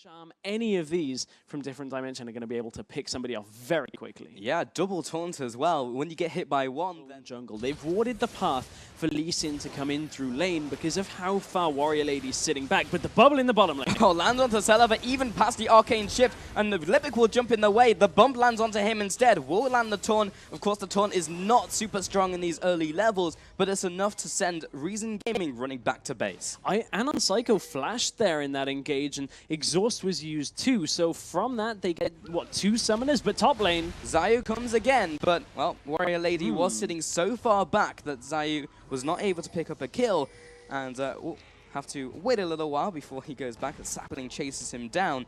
Charm, any of these from different dimension are going to be able to pick somebody off very quickly. Yeah, double taunt as well. When you get hit by one, then jungle. They've warded the path for Lee Sin to come in through lane because of how far WarriorLady's sitting back. But the bubble in the bottom lane. Oh, lands onto Celaver, even past the arcane shift, and the Libik will jump in the way. The bump lands onto him instead. Will land the taunt. Of course, the taunt is not super strong in these early levels, but it's enough to send Reason Gaming running back to base. AnOnPsyCko flashed there in that engage, and Exhaust was used too. So from that, they get, what, 2 summoners? But top lane. Xayoo comes again, but, well, WarriorLady was sitting so far back that Xayoo was not able to pick up a kill, and we'll have to wait a little while before he goes back. The sapling chases him down,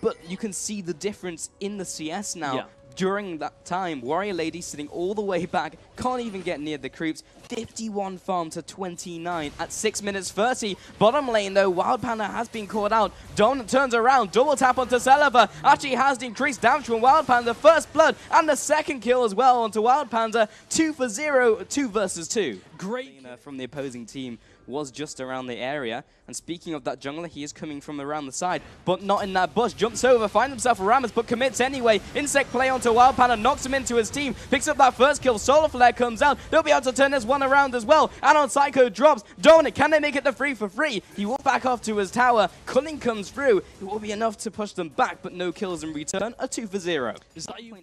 but you can see the difference in the CS now. Yeah. During that time, WarriorLady sitting all the way back, can't even get near the creeps. 51 farm to 29 at 6 minutes 30. Bottom lane though, Wildpanda has been caught out. Don turns around, double tap onto Celaver. Actually has the increased damage from Wildpanda. First blood and the second kill as well onto Wildpanda. 2 for 0, 2 versus 2. Great from the opposing team was just around the area. And speaking of that jungler, he is coming from around the side, but not in that bush. Jumps over, finds himself a Rammus, but commits anyway. Insect play onto Wildpanda, knocks him into his team, picks up that first kill. Solar Flare comes out. They'll be able to turn this one around as well. AnOnPsyCko drops. Dominic, can they make it the 3 for 3? He will back off to his tower. Cologne comes through. It will be enough to push them back, but no kills in return. A 2 for 0.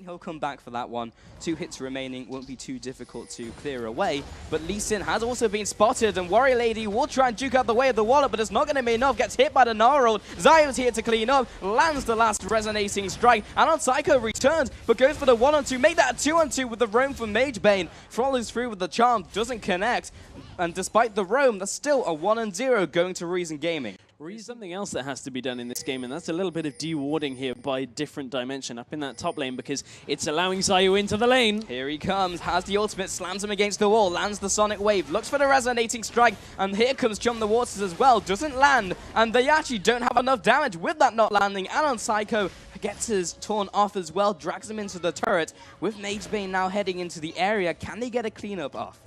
He'll come back for that one. 2 hits remaining, won't be too difficult to clear away. But Lee Sin has also been spotted, and WarriorLady will try and juke out the way of the wallet, but it's not going to be enough. Gets hit by the Gnar ult. Xayoo's here to clean up, lands the last resonating strike. AnOnPsyCko returns, but goes for the 1-on-2. Make that a 2-on-2 with the roam from Magebane. Follows through with the charm, doesn't connect. And despite the roam, that's still a 1-0 going to Reason Gaming. Something else that has to be done in this game, and that's a little bit of dewarding here by different dimension up in that top lane because it's allowing Xayoo into the lane. Here he comes, has the ultimate, slams him against the wall, lands the sonic wave, looks for the resonating strike, and here comes Chum the Waters as well, doesn't land, and they actually don't have enough damage with that not landing. AnOnPsyCko gets his taunt off as well, drags him into the turret. With Magebane now heading into the area, can they get a cleanup off?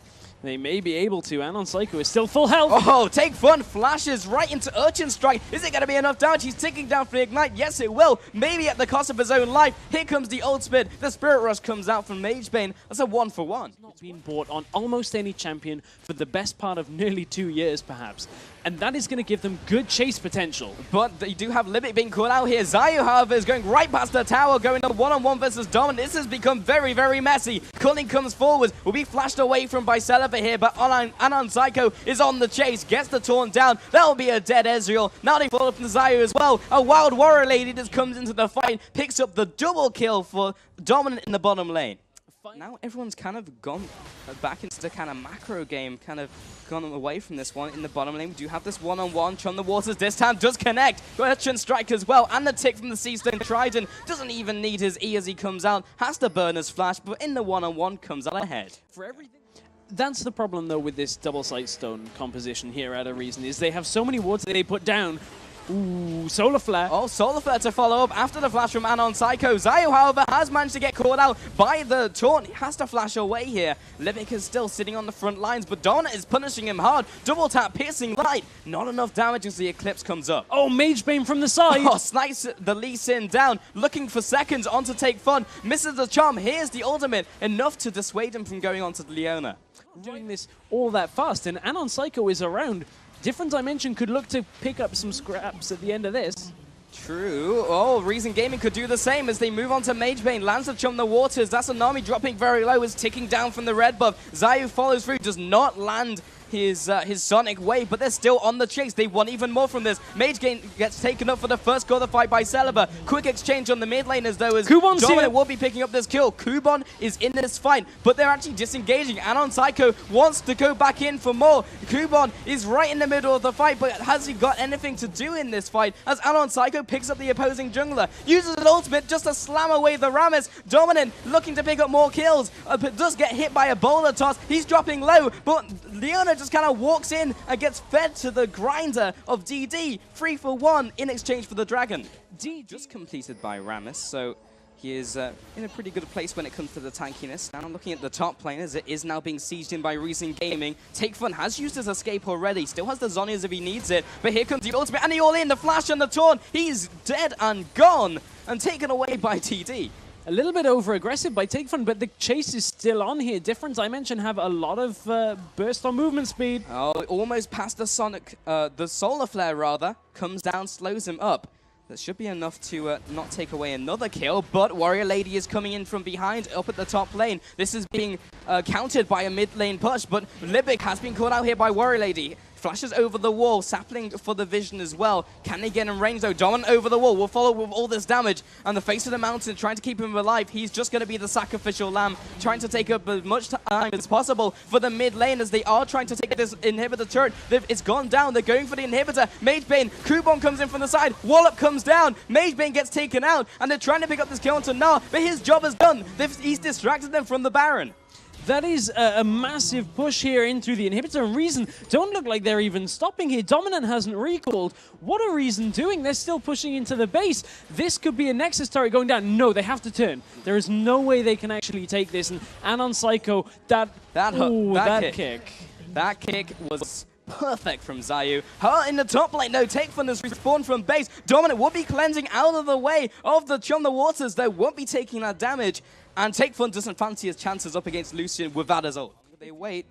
They may be able to. AnOnPsyCko is still full health. Oh, Takefuned flashes right into Urchin Strike. Is it going to be enough damage? He's ticking down for the Ignite. Yes, it will. Maybe at the cost of his own life. Here comes the ultimate. The Spirit Rush comes out from Magebane. That's a 1 for 1. It's not been bought on almost any champion for the best part of nearly 2 years, perhaps. And that is going to give them good chase potential. But they do have Libik being caught out here. Xayoo, however, is going right past the tower, going to 1-on-1 versus Dom. This has become very, very messy. Cologne comes forward, will be flashed away from by Celaver here, but AnOnPsyCko is on the chase, gets the taunt down. That'll be a dead Ezreal. Now they follow from Xayoo as well. A wild WarriorLady just comes into the fight, picks up the double kill for Dominant in the bottom lane. Now everyone's kind of gone back into the kind of macro game, kind of gone away from this one in the bottom lane. We do have this 1-on-1. Chum the Waters this time does connect. Urchin Strike as well, and the tick from the Seastone Trident. Doesn't even need his E as he comes out. Has to burn his flash, but in the 1-on-1 comes out ahead. For everything. That's the problem though with this double sight stone composition here at a Reason, is they have so many wards that they put down. Ooh, Solar Flare. Oh, Solar Flare to follow up after the flash from AnOnPsyCko. Xayoo, however, has managed to get caught out by the taunt. He has to flash away here. Libik is still sitting on the front lines, but Dominant is punishing him hard. Double tap, piercing light. Not enough damage as the Eclipse comes up. Oh, Magebane from the side. Oh, slice the Lee Sin down. Looking for seconds onto Takefuned. Misses the charm. Here's the ultimate. Enough to dissuade him from going on to Leona. Doing this all that fast, and AnOnPsyCko is around. Different dimension could look to pick up some scraps at the end of this. True. Oh, Reason Gaming could do the same as they move on to Magebane. Lands the Chum the Waters. That's a Nami dropping very low, is ticking down from the red buff. Xayoo follows through, does not land his Sonic Wave, but they're still on the chase. They want even more from this. Magebane gets taken up for the first quarter fight by Celaver. Quick exchange on the mid lane as though Dominant will be picking up this kill. Kubon is in this fight, but they're actually disengaging. AnOnPsyCko wants to go back in for more. Kubon is right in the middle of the fight, but has he got anything to do in this fight as AnOnPsyCko picks up the opposing jungler? Uses an ultimate just to slam away the Rammus. Dominant looking to pick up more kills, but does get hit by a boulder toss. He's dropping low, but Leona just kind of walks in and gets fed to the grinder of DD. 3 for 1 in exchange for the dragon. D just completed by Rammus, so He is in a pretty good place when it comes to the tankiness. Now looking at the top lane as it is now being sieged in by Reason Gaming. Takefuned has used his escape already. Still has the Zhonya's if he needs it. But here comes the ultimate and the all-in, the flash and the taunt. He's dead and gone and taken away by TD. A little bit over-aggressive by Takefuned, but the chase is still on here. Different Dimension have a lot of burst on movement speed. Oh, almost past the the Solar Flare rather. Comes down, slows him up. That should be enough to not take away another kill, but WarriorLady is coming in from behind up at the top lane. This is being countered by a mid lane push, but Libik has been caught out here by WarriorLady. Flashes over the wall, sapling for the vision as well. Can they get in range though? Dominant over the wall, will follow with all this damage. And the face of the mountain trying to keep him alive. He's just going to be the sacrificial lamb, trying to take up as much time as possible for the mid lane as they are trying to take this inhibitor turret. It's gone down, they're going for the inhibitor. Magebane, Kubon comes in from the side, Wallop comes down, Magebane gets taken out, and they're trying to pick up this kill onto Gnar, but his job is done. He's distracted them from the Baron. That is a massive push here into the inhibitor, and Reason don't look like they're even stopping here. Dominant hasn't recalled. What are Reason doing? They're still pushing into the base. This could be a Nexus turret going down. No, they have to turn. There is no way they can actually take this, and AnOnPsyCko, that kick. That kick was perfect from Xayoo. Her in the top lane, no, Takefuned has respawned from base. Dominant will be cleansing out of the way of the Chum the Waters, though won't be taking that damage. And Takefuned doesn't fancy his chances up against Lucian without his ult. The longer they wait,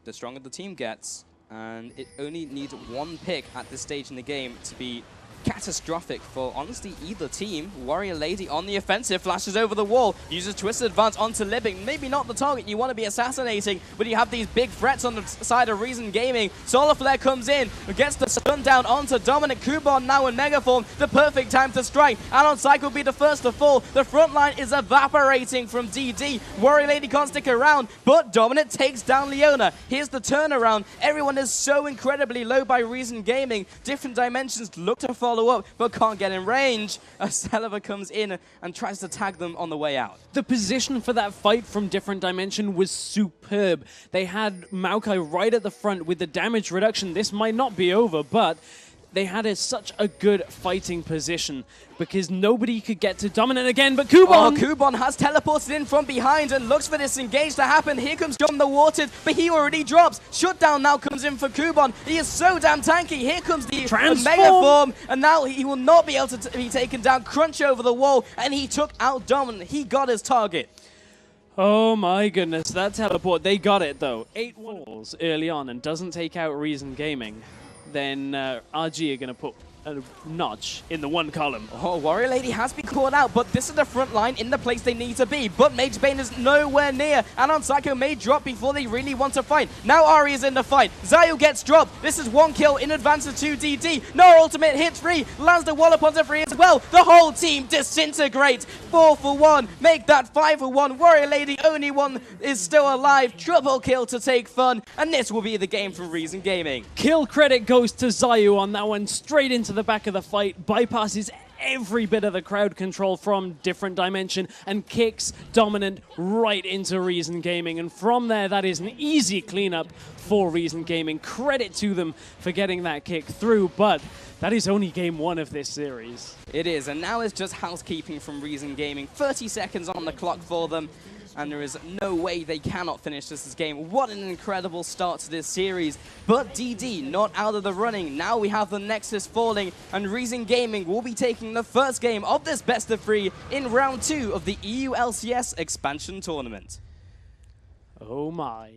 the stronger the team gets. And it only needs one pick at this stage in the game to be catastrophic for, honestly, either team. WarriorLady on the offensive, flashes over the wall, uses Twisted Advance onto Libik. Maybe not the target you want to be assassinating, but you have these big threats on the side of Reason Gaming. Solar Flare comes in, gets the stun down onto Dominic. Kubon now in Mega Form, the perfect time to strike. AnOnPsyCko will be the first to fall. The front line is evaporating from DD. WarriorLady can't stick around, but Dominic takes down Leona. Here's the turnaround. Everyone is so incredibly low by Reason Gaming. Different Dimensions look to follow up, but can't get in range. Celaver comes in and tries to tag them on the way out. The position for that fight from Different Dimension was superb. They had Maokai right at the front with the damage reduction. This might not be over, but they had such a good fighting position because nobody could get to Dominant again, but Kubon! Oh, Kubon has teleported in from behind and looks for this engage to happen. Here comes Chum the Waters, but he already drops. Shutdown now comes in for Kubon. He is so damn tanky. Here comes the Mega Form, and now he will not be able to be taken down. Crunch over the wall, and he took out Dominant. He got his target. Oh my goodness, that teleport, they got it though. 8 walls early on and doesn't take out Reason Gaming. Then RG are going to put a notch in the one column. Oh, WarriorLady has been caught out, but this is the front line in the place they need to be. But Magebane is nowhere near. AnOnPsyCko may drop before they really want to fight. Now Ahri is in the fight. Xayoo gets dropped. This is 1 kill in advance of 2 DD. Gnar ultimate hits 3. Lands the Wallop onto 3 as well. The whole team disintegrates. 4 for 1. Make that 5 for 1. WarriorLady, only one is still alive. Triple kill to Takefuned. And this will be the game from Reason Gaming. Kill credit goes to Xayoo on that one. Straight into the back of the fight. Bypasses every bit of the crowd control from Different Dimension and kicks Dominant right into Reason Gaming. And from there, that is an easy cleanup for Reason Gaming. Credit to them for getting that kick through, but that is only game 1 of this series. It is, and now it's just housekeeping from Reason Gaming. 30 seconds on the clock for them, and there is no way they cannot finish this game. What an incredible start to this series. But DD not out of the running. Now we have the Nexus falling, and Reason Gaming will be taking the first game of this best of 3 in round 2 of the EU LCS Expansion Tournament. Oh my.